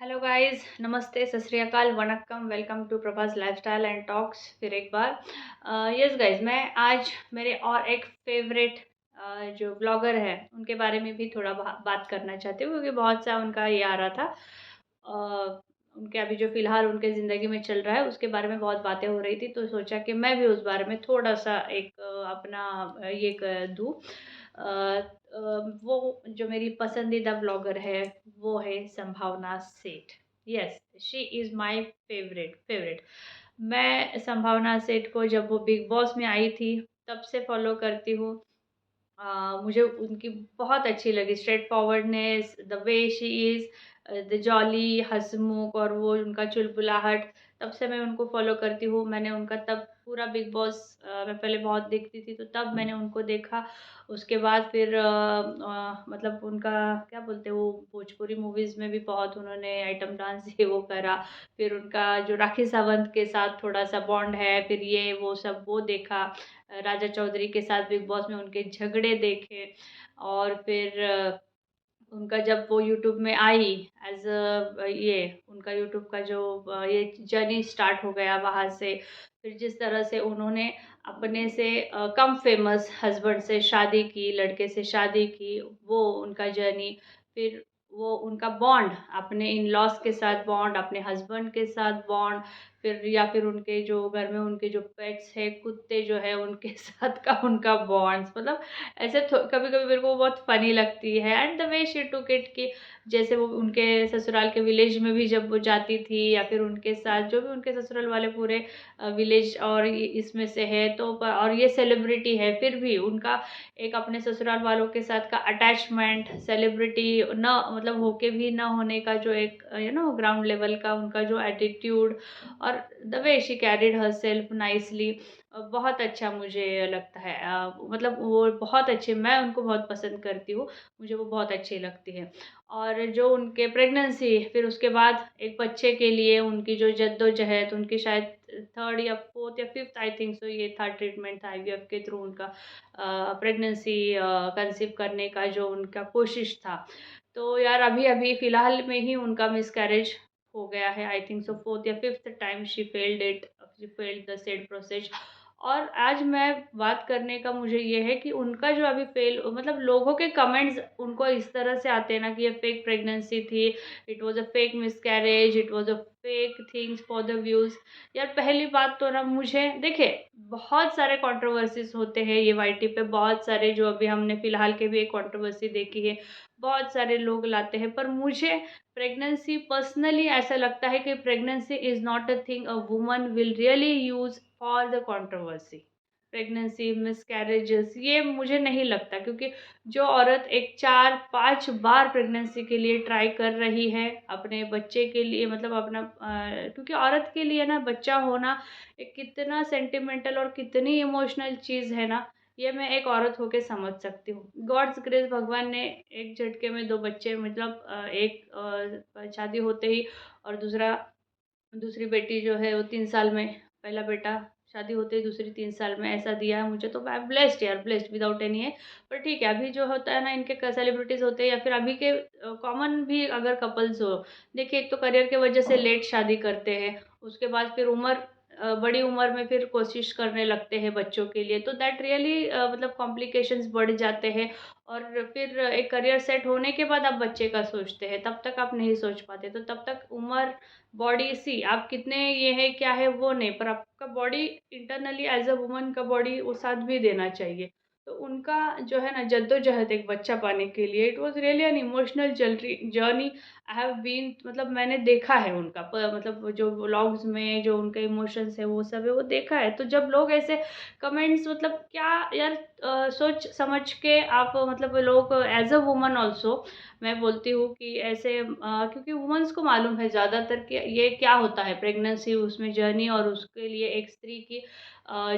Hello guys, नमस्ते, सत श्री अकाल, वनक्कम, welcome to Prabhas lifestyle and talks फिर एक बार। यस गाइस, मैं आज मेरे और एक फेवरेट जो ब्लॉगर है उनके बारे में भी थोड़ा बात करना चाहती हूँ, क्योंकि बहुत सा उनका ये आ रहा था। उनके अभी जो फ़िलहाल उनके ज़िंदगी में चल रहा है उसके बारे में बहुत बातें हो रही थी, तो सोचा कि मैं भी उस बारे में थोड़ा-सा एक अपना ये क दूँ। वो जो मेरी पसंदीदा ब्लॉगर है वो है संभावना सेठ। Yes, she is my favourite. मैं संभावना सेठ को जब वो बिग बॉस में आई थी तब से फॉलो करती हूँ। मुझे उनकी बहुत अच्छी लगी straight forwardness, the way she is, the jolly, हँसमुख और वो उनका चुलबुलाहट। तब से मैं उनको फ़ॉलो करती हूँ। मैंने उनका तब पूरा बिग बॉस मैं पहले बहुत देखती थी, तो तब मैंने उनको देखा। उसके बाद फिर मतलब उनका क्या बोलते हैं, वो भोजपुरी मूवीज़ में भी बहुत उन्होंने आइटम डांस ये वो करा। फिर उनका जो राखी सावंत के साथ थोड़ा-सा बॉन्ड है, फिर ये वो सब वो देखा। राजा चौधरी के साथ बिग बॉस में उनके झगड़े देखे। और फिर उनका जब वो यूट्यूब में आई एज़ ये उनका यूट्यूब का जो ये जर्नी स्टार्ट हो गया वहाँ से। फिर जिस तरह से उन्होंने अपने से कम फेमस हस्बैंड से शादी की, लड़के से शादी की, वो उनका जर्नी। फिर वो उनका बॉन्ड, अपने इन-लॉज़ के साथ बॉन्ड, अपने हस्बैंड के साथ बॉन्ड, फिर या फिर उनके जो घर में उनके जो पेट्स हैं, कुत्ते जो हैं उनके साथ का उनका बॉन्ड्स, मतलब ऐसे कभी-कभी मेरे को बहुत फ़नी लगती है। एंड द वे शी टूक इट कि जैसे वो उनके ससुराल के विलेज में भी जब वो जाती थी, या फिर उनके साथ जो भी उनके ससुराल वाले पूरे विलेज और इसमें से है तो और ये सेलिब्रिटी है, फिर भी उनका एक अपने ससुराल वालों के साथ का अटैचमेंट, सेलिब्रिटी ना मतलब होके भी ना होने का जो एक ग्राउंड लेवल का उनका जो एटीट्यूड, और the way she carried herself nicely, बहुत अच्छा मुझे लगता है। मतलब वो बहुत अच्छे, मैं उनको बहुत पसंद करती हूँ, मुझे वो बहुत अच्छी लगती है। और जो उनके प्रेगनेंसी, फिर उसके बाद एक बच्चे के लिए उनकी जो जद्दोजहद, उनकी शायद 3rd या 4th या 5th आई थिंक सो ये था ट्रीटमेंट था आईवीएफ के थ्रू उनका प्रेगनेंसी कंसीव करने का जो उनका कोशिश था। तो यार अभी-अभी फ़िलहाल में ही उनका मिसकैरेज हो गया है। आई थिंक सो 4th या 5th time she failed the said process. और आज मैं बात करने का मुझे ये है कि उनका जो अभी मतलब लोगों के कमेंट्स उनको इस तरह से आते हैं ना कि ये फेक प्रेगनेंसी थी, it was a fake miscarriage, it was a fake things for the views. यार पहली बात तो ना, मुझे देखिए बहुत सारे कंट्रोवर्सीज़ होते हैं ये वाईटी पे, बहुत सारे जो अभी हमने फ़िलहाल के भी एक कंट्रोवर्सी देखी है, बहुत सारे लोग लाते हैं। पर मुझे प्रेगनेंसी पर्सनली ऐसा लगता है कि pregnancy is not a thing a woman will really use for the controversy. Pregnancy, miscarriages ये मुझे नहीं लगता, क्योंकि जो औरत एक 4-5 बार प्रेगनेंसी के लिए ट्राई कर रही है, अपने बच्चे के लिए मतलब अपना क्योंकि औरत के लिए ना बच्चा होना एक कितना सेंटिमेंटल और कितनी इमोशनल चीज़ है ना, ये मैं एक औरत होके समझ सकती हूँ। गॉड्स ग्रेस, भगवान ने एक झटके में 2 बच्चे मतलब एक शादी होते ही, और दूसरी बेटी जो है वो 3 साल में, पहला बेटा शादी होते ही दूसरी 3 साल में ऐसा दिया है मुझे, तो आई एम ब्लेस्ड यार, ब्लेस्ड विदाउट एनी है। पर ठीक है, अभी जो होता है ना इनके सेलिब्रिटीज़ होते हैं या फिर अभी के कॉमन भी अगर कपल्स हो, देखिए एक तो करियर की वजह से लेट शादी करते हैं, उसके बाद फिर बड़ी उम्र में फिर कोशिश करने लगते हैं बच्चों के लिए, तो दैट रियली मतलब कॉम्प्लिकेशंस बढ़ जाते हैं। और फिर एक करियर सेट होने के बाद आप बच्चे का सोचते हैं, तब तक आप नहीं सोच पाते, तो तब तक उम्र, बॉडी सी आप कितने ये है क्या है वो नहीं, पर आपका body internally as a woman का बॉडी वो साथ भी देना चाहिए। तो उनका जो है ना जद्दोजहद एक बच्चा पाने के लिए, it was really an emotional journey. I have been, मतलब मैंने देखा है उनका मतलब वो जो व्लॉग्स में जो उनके इमोशंस है वो सब है वो देखा है। तो जब लोग ऐसे कमेंट्स, मतलब क्या यार, सोच समझ के आप मतलब लोग एज अ वुमन ऑल्सो मैं बोलती हूँ कि ऐसे क्योंकि वुमेन्स को मालूम है ज़्यादातर कि ये क्या होता है प्रेगनेंसी, उसमें जर्नी, और उसके लिए एक स्त्री की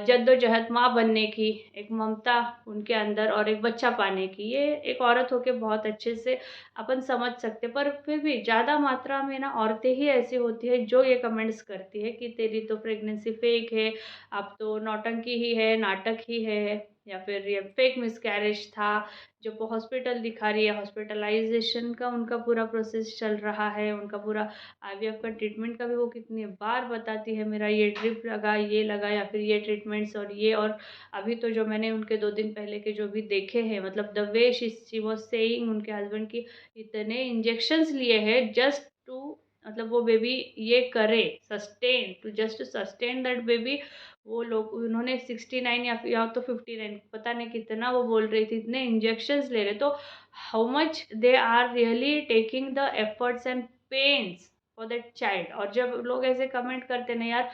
जद्दोजहद, माँ बनने की, एक ममता उनके अंदर और एक बच्चा पाने की, ये एक औरत होके बहुत अच्छे से अपन समझ सकते हैं। पर फिर भी ज़्यादा मात्रा में ना औरतें ही ऐसी होती है जो ये कमेंट्स करती है कि तेरी तो प्रेगनेंसी फेक है, अब तो नौटंकी ही है, नाटक ही है। या फिर ये फेक मिसकैरेज था, जो वो हॉस्पिटल दिखा रही है, हॉस्पिटलाइजेशन का उनका पूरा प्रोसेस चल रहा है, उनका पूरा आईवीएफ का ट्रीटमेंट का भी वो कितनी बार बताती है, मेरा ये ड्रिप लगा, ये लगा, या फिर ये ट्रीटमेंट्स और ये। और अभी तो जो मैंने उनके 2 दिन पहले के जो भी देखे हैं, मतलब the way she was saying उनके हस्बैंड की इतने इंजेक्शंस लिए हैं जस्ट टू, मतलब वो बेबी ये करे, sustain, to just sustain that baby. वो लोग उन्होंने 69 या तो 59 पता नहीं कितना वो बोल रही थी, इतने इंजेक्शंस ले रहे। तो how much they are really taking the efforts and pains for that child. और जब लोग ऐसे कमेंट करते ना यार,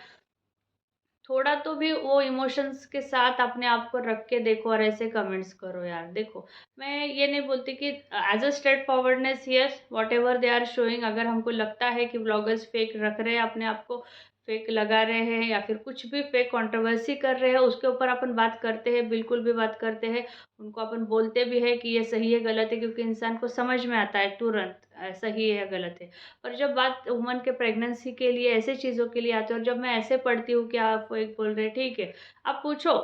थोड़ा तो भी वो इमोशंस के साथ अपने आप को रख के देखो और ऐसे कमेंट्स करो यार। देखो, मैं ये नहीं बोलती कि as a straightforwardness, yes whatever they are showing, अगर हमको लगता है कि ब्लॉगर्स फेक रख रहे हैं अपने आप को, फेक लगा रहे हैं या फिर कुछ भी फेक कंट्रोवर्सी कर रहे हैं, उसके ऊपर अपन बात करते हैं, बिल्कुल भी बात करते हैं। उनको अपन बोलते भी है कि ये सही है गलत है, क्योंकि इंसान को समझ में आता है तुरंत सही है या गलत है। और जब बात वुमन के प्रेगनेंसी के लिए ऐसे चीज़ों के लिए आती है, और जब मैं ऐसे पढ़ती हूँ कि आप वो एक बोल रहे हैं, ठीक है, आप पूछो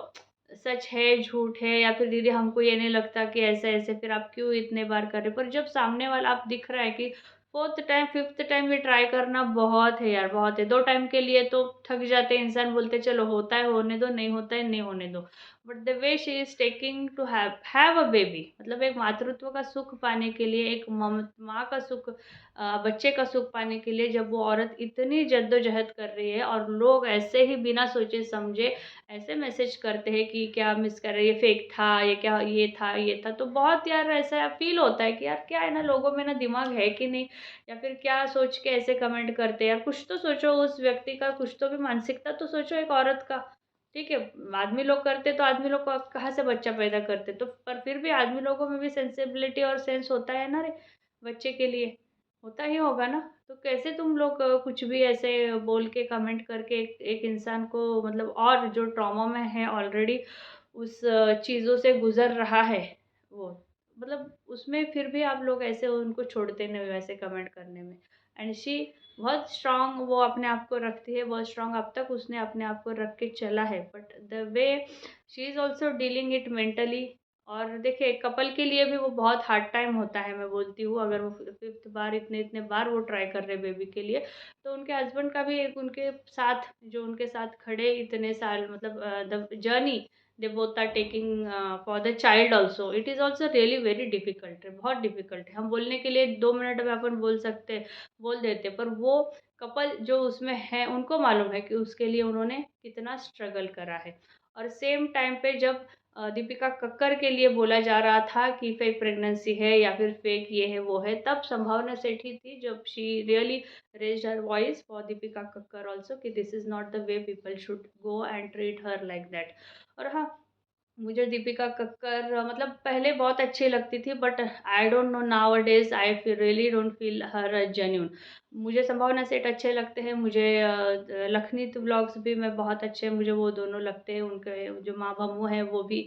सच है झूठ है, या फिर दीदी हमको ये नहीं लगता कि ऐसे ऐसे, फिर आप क्यों इतने बार कर रहे हो। पर जब सामने वाला आप दिख रहा है कि फोर्थ टाइम फिफ्थ टाइम ये ट्राई करना बहुत है यार, बहुत है। 2 टाइम के लिए तो थक जाते हैं इंसान, बोलते चलो होता है होने दो, नहीं होता है नहीं होने दो। But the way she is taking to have a baby, मतलब एक मातृत्व का सुख पाने के लिए, एक माँ का सुख, बच्चे का सुख पाने के लिए, जब वो औरत इतनी जद्दोजहद कर रही है और लोग ऐसे ही बिना सोचे समझे ऐसे मैसेज करते हैं कि क्या मिस कर रही है, फेक था ये, क्या ये था ये था, तो बहुत यार ऐसा फील होता है कि यार क्या है ना, लोगों में ना दिमाग है कि नहीं, या फिर क्या सोच के ऐसे कमेंट करते हैं यार। कुछ तो सोचो उस व्यक्ति का, कुछ तो भी मानसिकता तो सोचो एक औरत का। ठीक है, आदमी लोग करते तो आदमी लोग कहाँ से बच्चा पैदा करते, तो पर फिर भी आदमी लोगों में भी सेंसिबिलिटी और सेंस होता है ना रे, बच्चे के लिए होता ही होगा ना। तो कैसे तुम लोग कुछ भी ऐसे बोल के कमेंट करके एक इंसान को, मतलब और जो ट्रॉमा में है ऑलरेडी, उस चीज़ों से गुजर रहा है वो, मतलब उसमें फिर भी आप लोग ऐसे उनको छोड़ते नहीं हो ऐसे कमेंट करने में। एंड शी बहुत स्ट्रांग वो अपने आप को रखती है, बहुत स्ट्रांग अब तक उसने अपने आप को रख के चला है, but the way she is also dealing it mentally. और देखिए कपल के लिए भी वो बहुत हार्ड टाइम होता है, मैं बोलती हूँ, अगर वो फिफ्थ बार इतने इतने बार वो ट्राई कर रहे बेबी के लिए, तो उनके हस्बैंड का भी एक उनके साथ, जो उनके साथ खड़े इतने साल, मतलब the journey they both are taking for the child also, it is also really very difficult है, बहुत डिफिकल्ट है। हम बोलने के लिए 2 मिनट में अपन बोल सकते, बोल देते, पर वो कपल जो उसमें है उनको मालूम है कि उसके लिए उन्होंने कितना स्ट्रगल करा है। और सेम टाइम पे जब दीपिका कक्कर के लिए बोला जा रहा था कि फेक प्रेगनेंसी है या फिर फेक ये है वो है, तब संभावना सेठी थी जब she really raised her voice for Deepika Kakkar also कि this is not the way people should go and treat her like that. और हाँ, मुझे दीपिका कक्कर मतलब पहले बहुत अच्छी लगती थी, but I don't know now a days I feel really don't feel her genuine. मुझे संभावना सेठ अच्छे लगते हैं, मुझे लखनीत व्लॉग्स भी मैं बहुत अच्छे, मुझे वो दोनों लगते हैं, उनके जो माँ बम्मू हैं वो भी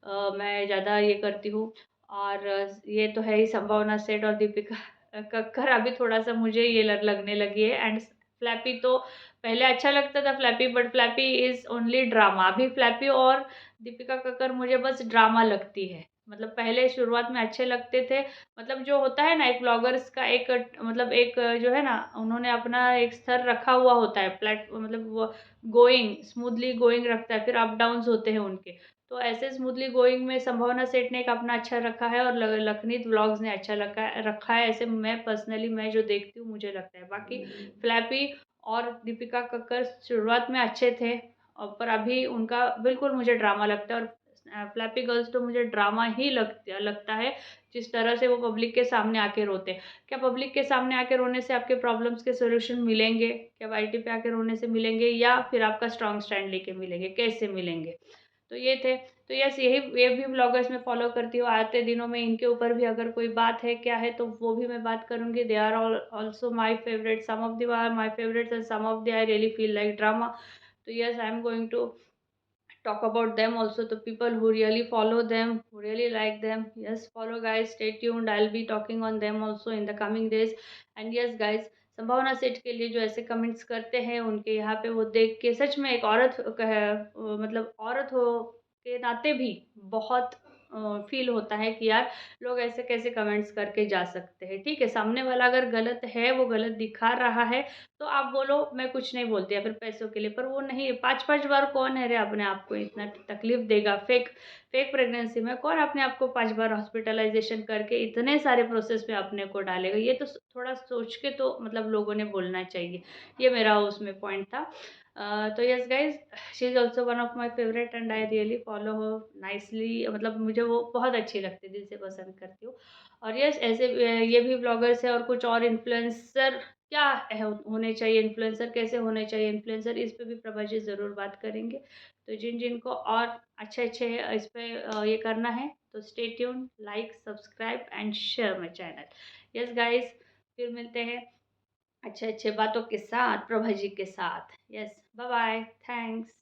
मैं ज़्यादा ये करती हूँ। और ये तो है ही, संभावना सेठ और दीपिका कक्कर अभी थोड़ा सा मुझे ये लगने लगी है। एंड फ्लैपी तो पहले अच्छा लगता था flappy, but flappy is only drama. अभी फ्लैपी और दीपिका कक्कर मुझे बस ड्रामा लगती है। मतलब पहले शुरुआत में अच्छे लगते थे, मतलब जो होता है ना एक ब्लॉगर्स का एक मतलब एक जो है ना, उन्होंने अपना एक स्तर रखा हुआ होता है, मतलब वो गोइंग स्मूथली गोइंग रखता है, फिर अप डाउन्स होते हैं उनके। तो ऐसे स्मूथली गोइंग में संभावना सेठ ने एक अपना अच्छा रखा है, और लखनीत व्लॉग्स ने अच्छा रखा है। ऐसे मैं पर्सनली मैं जो देखती हूँ मुझे लगता है। बाकी फ्लैपी और दीपिका कक्कर शुरुआत में अच्छे थे, और पर अभी उनका बिल्कुल मुझे ड्रामा लगता है। और फ्लैपी गर्ल्स तो मुझे ड्रामा ही लगता है, जिस तरह से वो पब्लिक के सामने आके रोते हैं। क्या पब्लिक के सामने आके रोने से आपके प्रॉब्लम्स के सॉल्यूशन मिलेंगे? क्या वाईटी पे आके रोने से मिलेंगे, या फिर आपका स्ट्रॉन्ग स्टैंड लेके मिलेंगे? कैसे मिलेंगे? तो ये थे। तो यस, ये भी ब्लॉगर्स मैं फॉलो करती हूँ। आते दिनों में इनके ऊपर भी अगर कोई बात है क्या है तो वो भी मैं बात करूँगी। They are also my favourite, some of the are my favourites and some of the I really feel like drama. तो yes, I am going to talk about them also, the people who really follow them, who really like them. Yes, follow guys, stay tuned, I'll be talking on them also in the coming days. And yes guys, संभावना सेठ के लिए जो ऐसे comments करते हैं उनके यहाँ पे वो देख के सच में एक औरत मतलब औरत हो के नाते भी बहुत फ़ील होता है कि यार लोग ऐसे कैसे कमेंट्स करके जा सकते हैं। ठीक है, सामने वाला अगर गलत है, वो गलत दिखा रहा है, तो आप बोलो मैं कुछ नहीं बोलती या फिर पैसों के लिए, पर वो नहीं 5-5 बार कौन है रे अपने आप को इतना तकलीफ़ देगा। फेक फेक प्रेगनेंसी में कौन अपने आप को 5 बार हॉस्पिटलाइज़ेशन करके इतने सारे प्रोसेस में अपने को डालेगा। ये तो थोड़ा सोच के तो मतलब लोगों ने बोलना चाहिए। ये मेरा उसमें पॉइंट था। तो yes guys, she is also one of my favourite and I really follow her nicely, मतलब मुझे वो बहुत अच्छी लगती है, दिल से पसंद करती हूँ। और यस ऐसे ये भी ब्लॉगर्स हैं और कुछ और इन्फ्लुएंसर क्या है होने चाहिए, इन्फ्लुएंसर कैसे होने चाहिए, इन्फ्लुएंसर इस पे भी प्रभा जी ज़रूर बात करेंगे। तो जिनको और अच्छे-अच्छे इस पे ये करना है तो stay tuned, like, subscribe and share my channel. Yes guys, फिर मिलते हैं अच्छे-अच्छे बातों के साथ, प्रभा जी के साथ। Yes, bye bye, thanks.